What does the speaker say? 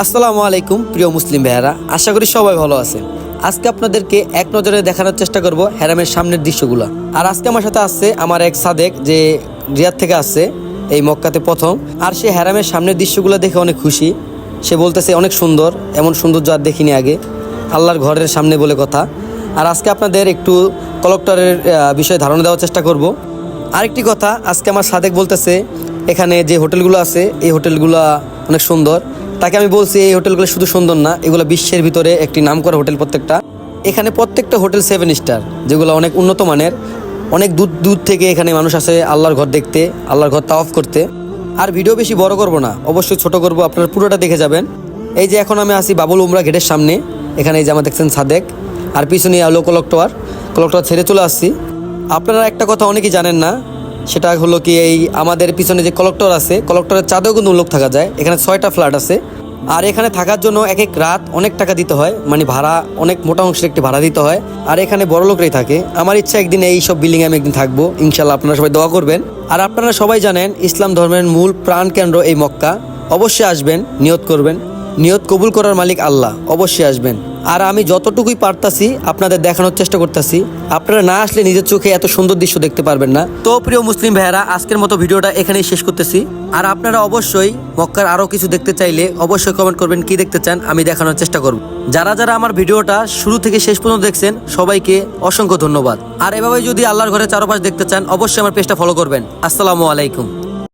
আসসালামু আলাইকুম প্রিয় মুসলিম ভাইয়েরা, আশা করি সবাই ভালো আছেন। আজকে আপনাদেরকে এক নজরে দেখানোর চেষ্টা করব হেরামের সামনের দৃশ্যগুলো। আর আজকে আমার সাথে আসছে আমার এক সাদেক, যে রিয়াদ থেকে আসছে এই মক্কাতে প্রথম। আর সে হেরামের সামনের দৃশ্যগুলো দেখে অনেক খুশি। সে বলতেছে অনেক সুন্দর, এমন সৌন্দর্য আর দেখিনি আগে, আল্লাহর ঘরের সামনে বলে কথা। আর আজকে আপনাদের একটু কলেক্টরের বিষয়ে ধারণা দেওয়ার চেষ্টা করব। আরেকটি কথা, আজকে আমার সাদেক বলতেছে এখানে যে হোটেলগুলো আছে এই হোটেলগুলো অনেক সুন্দর। তাকে আমি বলছি এই হোটেলগুলো শুধু সুন্দর না, এগুলো বিশ্বের ভিতরে একটি নামকরা হোটেল প্রত্যেকটা। এখানে প্রত্যেকটা হোটেল 7 স্টার, যেগুলো অনেক উন্নত মানের। অনেক দূর দূর থেকে এখানে মানুষ আসে আল্লাহর ঘর দেখতে, আল্লাহর ঘর তাওয়াফ করতে। আর ভিডিও বেশি বড় করব না, অবশ্যই ছোট করব, আপনারা পুরোটা দেখে যাবেন। এই যে এখন আমি আসি বাবুল উমরা গেটের সামনে। এখানে এই যে আমার দেখছেন সাদেক, আর পিছনে আলো কলেক্টর ছেড়ে চলে আসছি। আপনারা একটা কথা অনেকেই জানেন না, সেটা হলো কি, এই আমাদের পিছনে যে কলেক্টর আছে, কলেক্টরের চাঁদেও কিন্তু লোক থাকা যায়। এখানে 6টা ফ্ল্যাট আছে। আর এখানে থাকার জন্য এক এক রাত অনেক টাকা দিতে হয়, মানে ভাড়া অনেক মোটা অংশের একটি ভাড়া দিতে হয়। আর এখানে বড় লোকরাই থাকে। আমার ইচ্ছা একদিন এই সব বিল্ডিংয়ে আমি একদিন থাকবো, ইনশাল্লাহ। আপনারা সবাই দোয়া করবেন। আর আপনারা সবাই জানেন ইসলাম ধর্মের মূল প্রাণ কেন্দ্র এই মক্কা। অবশ্যই আসবেন, নিয়ত করবেন, নিয়ত কবুল করার মালিক আল্লাহ। অবশ্যই আসবেন। আর আমি যতটুকুই পারতাছি আপনাদের দেখানোর চেষ্টা করতেছি। আপনারা না আসলে নিজের চোখে এত সুন্দর দৃশ্য দেখতে পারবেন না। তো প্রিয় মুসলিম ভাইয়েরা, আজকের মতো ভিডিওটা এখানেই শেষ করতেছি। আর আপনারা অবশ্যই মক্কার আরও কিছু দেখতে চাইলে অবশ্যই কমেন্ট করবেন কি দেখতে চান, আমি দেখানোর চেষ্টা করব। যারা যারা আমার ভিডিওটা শুরু থেকে শেষ পর্যন্ত দেখছেন সবাইকে অসংখ্য ধন্যবাদ। আর এভাবে যদি আল্লাহর ঘরে চারপাশ দেখতে চান অবশ্যই আমার পেজটা ফলো করবেন। আসসালামু আলাইকুম।